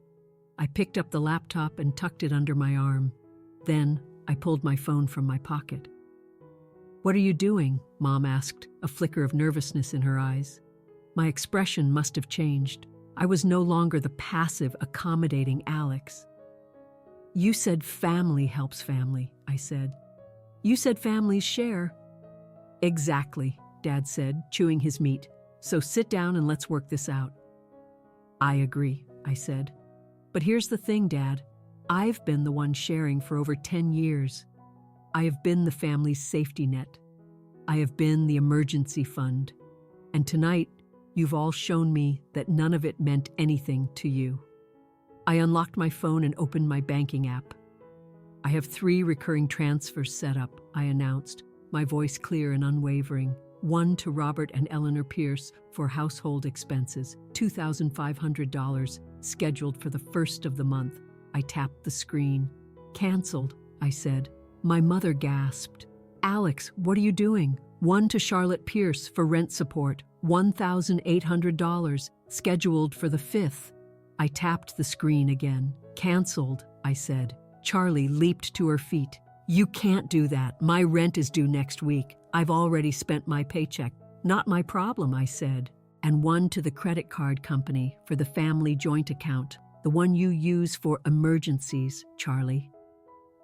I picked up the laptop and tucked it under my arm. Then I pulled my phone from my pocket. What are you doing? Mom asked, a flicker of nervousness in her eyes. My expression must have changed. I was no longer the passive, accommodating Alex. You said family helps family, I said. You said families share. Exactly, Dad said, chewing his meat. So sit down and let's work this out. I agree, I said. But here's the thing, Dad. I've been the one sharing for over 10 years. I have been the family's safety net. I have been the emergency fund. And tonight, you've all shown me that none of it meant anything to you. I unlocked my phone and opened my banking app. I have 3 recurring transfers set up, I announced, my voice clear and unwavering. One to Robert and Eleanor Pierce for household expenses, $2,500, scheduled for the first of the month. I tapped the screen. Canceled, I said. My mother gasped. Alex, what are you doing? One to Charlotte Pierce for rent support, $1,800, scheduled for the 5th. I tapped the screen again. Canceled, I said. Charlie leaped to her feet. You can't do that. My rent is due next week. I've already spent my paycheck. Not my problem, I said. And one to the credit card company for the family joint account, the one you use for emergencies, Charlie.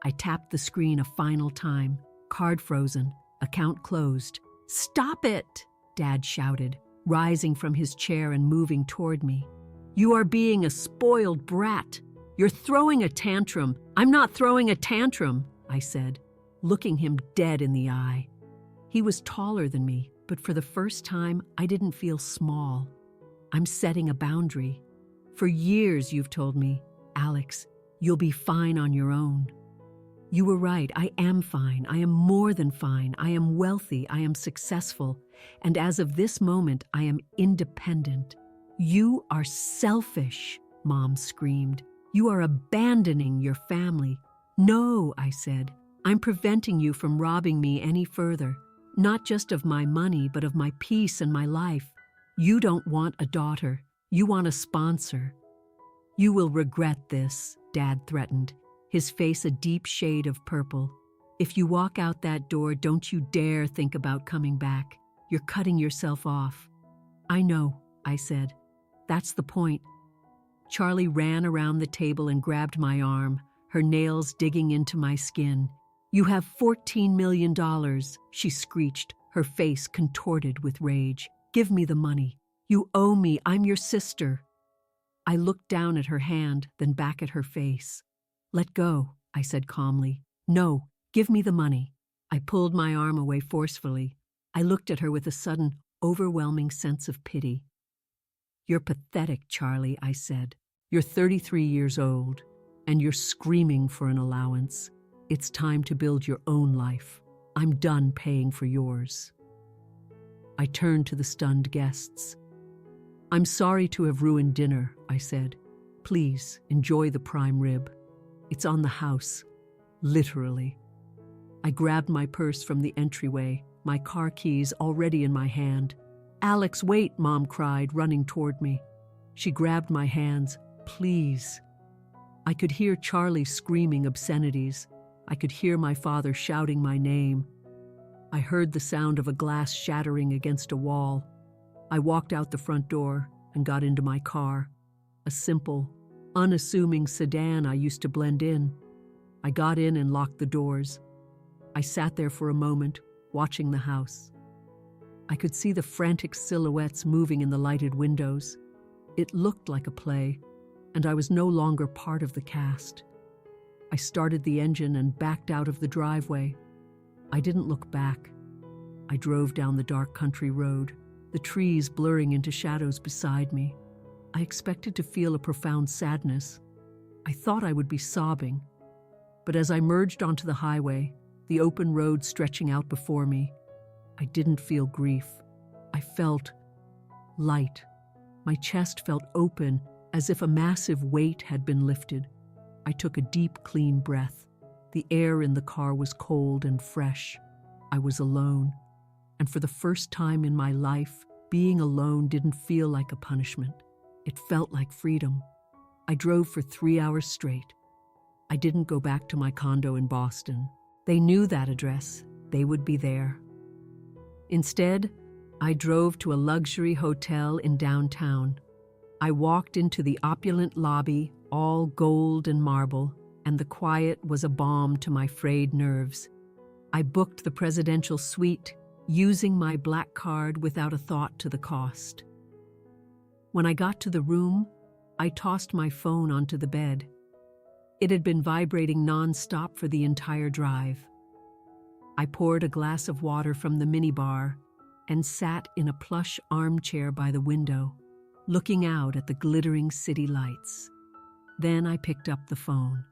I tapped the screen a final time. Card frozen. Account closed. Stop it, Dad shouted, rising from his chair and moving toward me. You are being a spoiled brat. You're throwing a tantrum. I'm not throwing a tantrum, I said, looking him dead in the eye. He was taller than me, but for the first time, I didn't feel small. I'm setting a boundary. For years, you've told me, Alex, you'll be fine on your own. You were right. I am fine. I am more than fine. I am wealthy. I am successful. And as of this moment, I am independent. You are selfish, Mom screamed. You are abandoning your family. No, I said. I'm preventing you from robbing me any further. Not just of my money, but of my peace and my life. You don't want a daughter. You want a sponsor. You will regret this, Dad threatened, his face a deep shade of purple. If you walk out that door, don't you dare think about coming back. You're cutting yourself off. I know, I said. That's the point. Charlie ran around the table and grabbed my arm, her nails digging into my skin. You have $14 million, she screeched, her face contorted with rage. Give me the money. You owe me. I'm your sister. I looked down at her hand, then back at her face. Let go, I said calmly. No, give me the money. I pulled my arm away forcefully. I looked at her with a sudden, overwhelming sense of pity. You're pathetic, Charlie, I said. You're 33 years old, and you're screaming for an allowance. It's time to build your own life. I'm done paying for yours. I turned to the stunned guests. I'm sorry to have ruined dinner, I said. Please, enjoy the prime rib. It's on the house. Literally. I grabbed my purse from the entryway, my car keys already in my hand. Alex, wait, Mom cried, running toward me. She grabbed my hands. Please. I could hear Charlie screaming obscenities. I could hear my father shouting my name. I heard the sound of a glass shattering against a wall. I walked out the front door and got into my car, a simple, unassuming sedan I used to blend in. I got in and locked the doors. I sat there for a moment, watching the house. I could see the frantic silhouettes moving in the lighted windows. It looked like a play, and I was no longer part of the cast. I started the engine and backed out of the driveway. I didn't look back. I drove down the dark country road, the trees blurring into shadows beside me. I expected to feel a profound sadness. I thought I would be sobbing. But as I merged onto the highway, the open road stretching out before me, I didn't feel grief. I felt light. My chest felt open, as if a massive weight had been lifted. I took a deep, clean breath. The air in the car was cold and fresh. I was alone. And for the first time in my life, being alone didn't feel like a punishment. It felt like freedom. I drove for 3 hours straight. I didn't go back to my condo in Boston. They knew that address. They would be there. Instead, I drove to a luxury hotel in downtown. I walked into the opulent lobby, all gold and marble, and the quiet was a balm to my frayed nerves. I booked the presidential suite, using my black card without a thought to the cost. When I got to the room, I tossed my phone onto the bed. It had been vibrating non-stop for the entire drive. I poured a glass of water from the minibar and sat in a plush armchair by the window, looking out at the glittering city lights. Then I picked up the phone.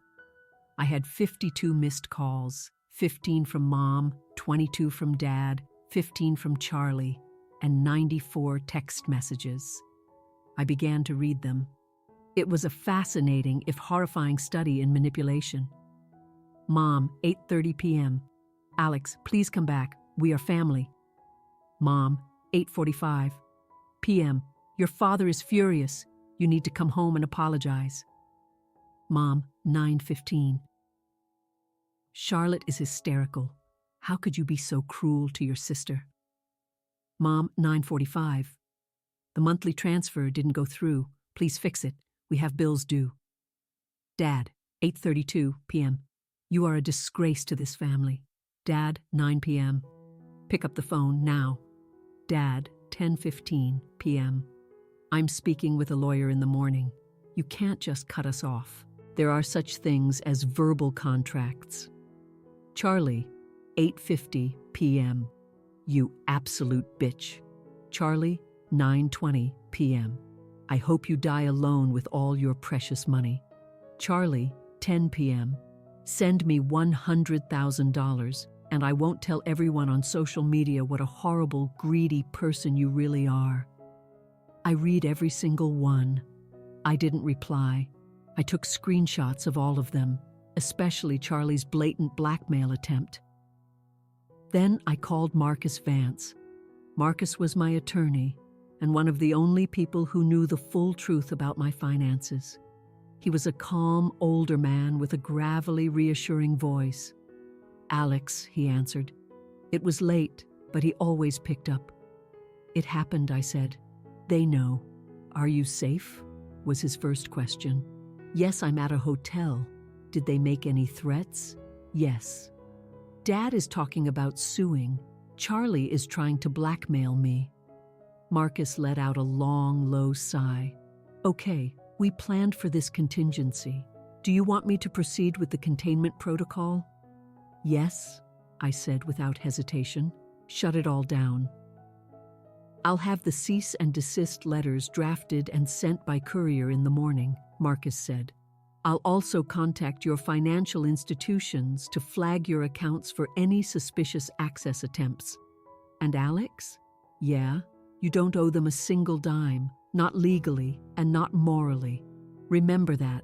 I had 52 missed calls, 15 from Mom, 22 from Dad, 15 from Charlie, and 94 text messages. I began to read them. It was a fascinating, if horrifying, study in manipulation. Mom, 8:30 p.m. Alex, please come back. We are family. Mom, 8:45 p.m. Your father is furious. You need to come home and apologize. Mom, 9:15. Charlotte is hysterical. How could you be so cruel to your sister? Mom, 9:45. The monthly transfer didn't go through. Please fix it. We have bills due. Dad, 8:32 p.m. You are a disgrace to this family. Dad, 9 p.m. Pick up the phone now. Dad, 10:15 p.m. I'm speaking with a lawyer in the morning. You can't just cut us off. There are such things as verbal contracts. Charlie, 8:50 p.m. You absolute bitch. Charlie, 9:20 p.m. I hope you die alone with all your precious money. Charlie, 10 p.m. Send me $100,000 and I won't tell everyone on social media what a horrible, greedy person you really are. I read every single one. I didn't reply. I took screenshots of all of them, especially Charlie's blatant blackmail attempt. Then I called Marcus Vance. Marcus was my attorney and one of the only people who knew the full truth about my finances. He was a calm, older man with a gravelly, reassuring voice. Alex, he answered. It was late, but he always picked up. It happened, I said. They know. Are you safe? Was his first question. Yes, I'm at a hotel. Did they make any threats? Yes. Dad is talking about suing. Charlie is trying to blackmail me. Marcus let out a long, low sigh. Okay, we planned for this contingency. Do you want me to proceed with the containment protocol? Yes, I said without hesitation. Shut it all down. I'll have the cease and desist letters drafted and sent by courier in the morning, Marcus said. I'll also contact your financial institutions to flag your accounts for any suspicious access attempts. And Alex? Yeah, you don't owe them a single dime, not legally and not morally. Remember that.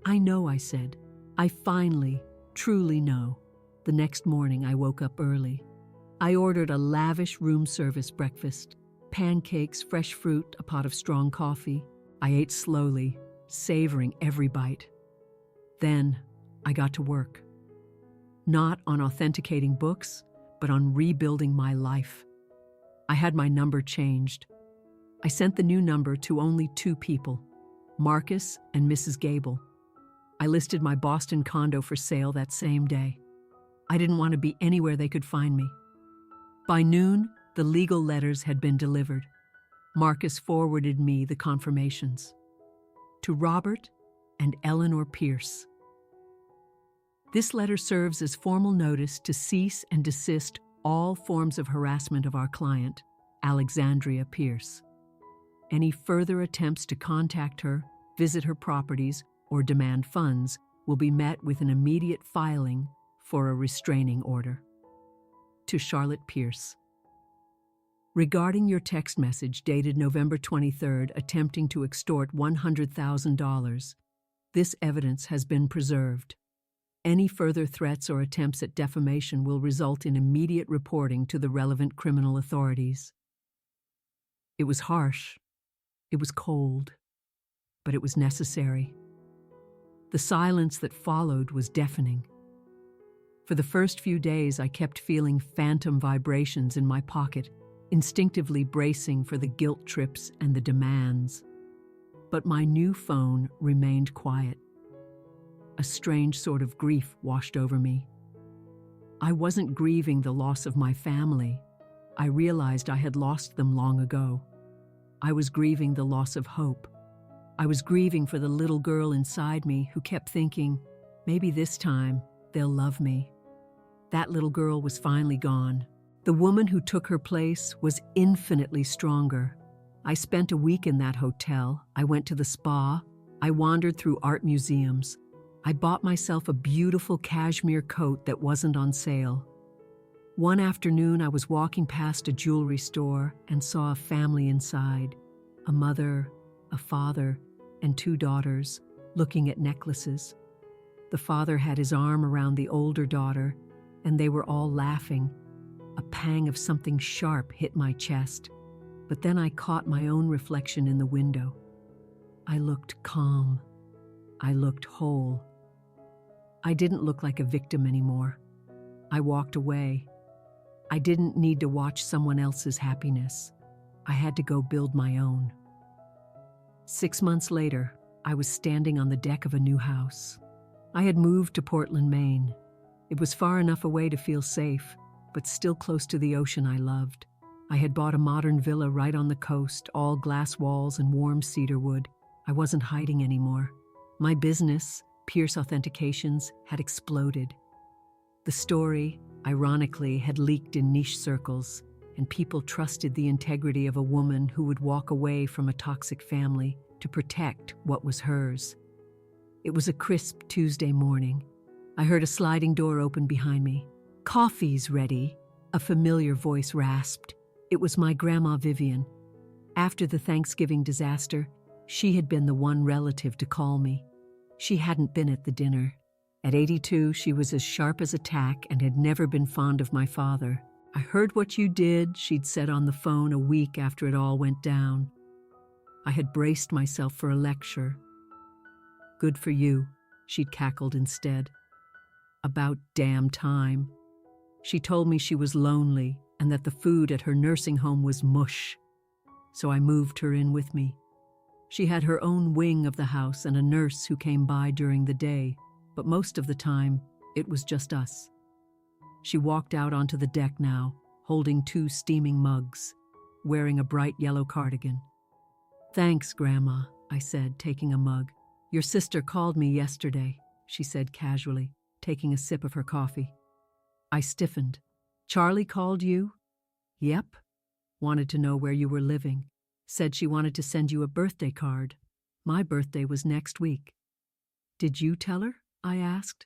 I know, I said. I finally, truly know. The next morning I woke up early. I ordered a lavish room service breakfast. Pancakes, fresh fruit, a pot of strong coffee. I ate slowly, savoring every bite. Then I got to work. Not on authenticating books, but on rebuilding my life. I had my number changed. I sent the new number to only 2 people, Marcus and Mrs. Gable. I listed my Boston condo for sale that same day. I didn't want to be anywhere they could find me. By noon, the legal letters had been delivered. Marcus forwarded me the confirmations. To Robert and Eleanor Pierce. This letter serves as formal notice to cease and desist all forms of harassment of our client, Alexandria Pierce. Any further attempts to contact her, visit her properties, or demand funds will be met with an immediate filing for a restraining order. To Charlotte Pierce. Regarding your text message dated November 23rd attempting to extort $100,000, this evidence has been preserved. Any further threats or attempts at defamation will result in immediate reporting to the relevant criminal authorities. It was harsh. It was cold. But it was necessary. The silence that followed was deafening. For the first few days, I kept feeling phantom vibrations in my pocket, instinctively bracing for the guilt trips and the demands. But my new phone remained quiet. A strange sort of grief washed over me. I wasn't grieving the loss of my family. I realized I had lost them long ago. I was grieving the loss of hope. I was grieving for the little girl inside me who kept thinking, maybe this time they'll love me. That little girl was finally gone. The woman who took her place was infinitely stronger. I spent a week in that hotel. I went to the spa. I wandered through art museums. I bought myself a beautiful cashmere coat that wasn't on sale. One afternoon, I was walking past a jewelry store and saw a family inside, a mother, a father, and 2 daughters, looking at necklaces. The father had his arm around the older daughter, and they were all laughing. A pang of something sharp hit my chest, but then I caught my own reflection in the window. I looked calm. I looked whole. I didn't look like a victim anymore. I walked away. I didn't need to watch someone else's happiness. I had to go build my own. 6 months later, I was standing on the deck of a new house. I had moved to Portland, Maine. It was far enough away to feel safe, but still close to the ocean I loved. I had bought a modern villa right on the coast, all glass walls and warm cedar wood. I wasn't hiding anymore. My business, Pierce Authentications, had exploded. The story, ironically, had leaked in niche circles, and people trusted the integrity of a woman who would walk away from a toxic family to protect what was hers. It was a crisp Tuesday morning. I heard a sliding door open behind me. "Coffee's ready," a familiar voice rasped. It was my Grandma Vivian. After the Thanksgiving disaster, she had been the one relative to call me. She hadn't been at the dinner. At 82, she was as sharp as a tack and had never been fond of my father. "I heard what you did," she'd said on the phone a week after it all went down. I had braced myself for a lecture. "Good for you," she'd cackled instead. "About damn time." She told me she was lonely and that the food at her nursing home was mush. So I moved her in with me. She had her own wing of the house and a nurse who came by during the day, but most of the time, it was just us. She walked out onto the deck now, holding 2 steaming mugs, wearing a bright yellow cardigan. "Thanks, Grandma," I said, taking a mug. "Your sister called me yesterday," she said casually, taking a sip of her coffee. I stiffened. "Charlie called you?" "Yep. Wanted to know where you were living. Said she wanted to send you a birthday card. My birthday was next week." "Did you tell her?" I asked.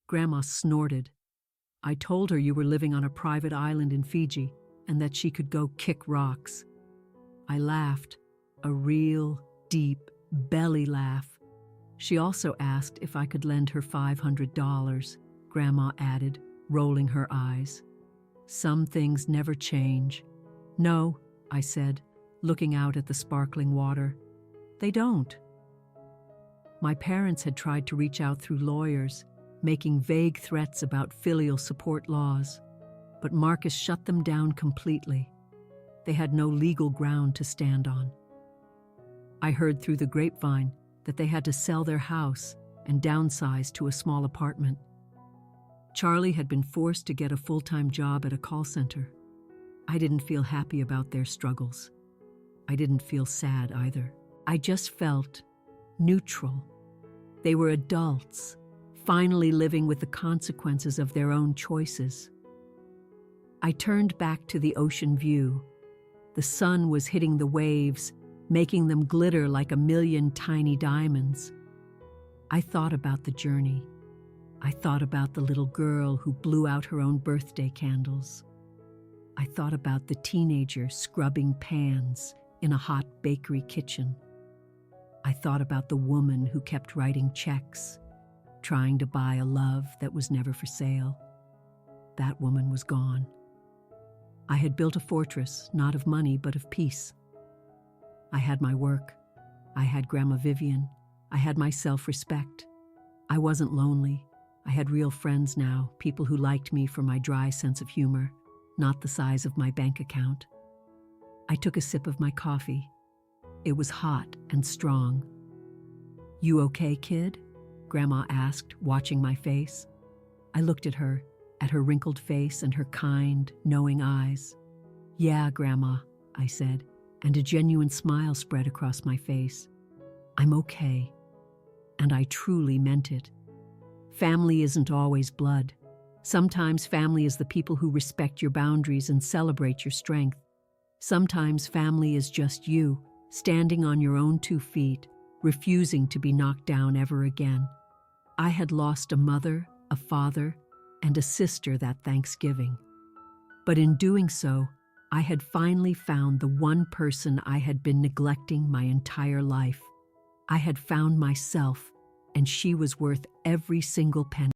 Grandma snorted. "I told her you were living on a private island in Fiji and that she could go kick rocks." I laughed, a real, deep, belly laugh. She also asked if I could lend her $500, Grandma added, rolling her eyes. "Some things never change." "No," I said, looking out at the sparkling water. "They don't." My parents had tried to reach out through lawyers, making vague threats about filial support laws, but Marcus shut them down completely. They had no legal ground to stand on. I heard through the grapevine that they had to sell their house and downsize to a small apartment. Charlie had been forced to get a full-time job at a call center. I didn't feel happy about their struggles. I didn't feel sad either. I just felt neutral. They were adults, finally living with the consequences of their own choices. I turned back to the ocean view. The sun was hitting the waves, making them glitter like a million tiny diamonds. I thought about the journey. I thought about the little girl who blew out her own birthday candles. I thought about the teenager scrubbing pans in a hot bakery kitchen. I thought about the woman who kept writing checks, trying to buy a love that was never for sale. That woman was gone. I had built a fortress, not of money, but of peace. I had my work. I had Grandma Vivian. I had my self-respect. I wasn't lonely. I had real friends now, people who liked me for my dry sense of humor, not the size of my bank account. I took a sip of my coffee. It was hot and strong. "You okay, kid?" Grandma asked, watching my face. I looked at her wrinkled face and her kind, knowing eyes. "Yeah, Grandma," I said, and a genuine smile spread across my face. "I'm okay." And I truly meant it. Family isn't always blood. Sometimes family is the people who respect your boundaries and celebrate your strength. Sometimes family is just you, standing on your own 2 feet, refusing to be knocked down ever again. I had lost a mother, a father, and a sister that Thanksgiving. But in doing so, I had finally found the one person I had been neglecting my entire life. I had found myself, and she was worth every single penny.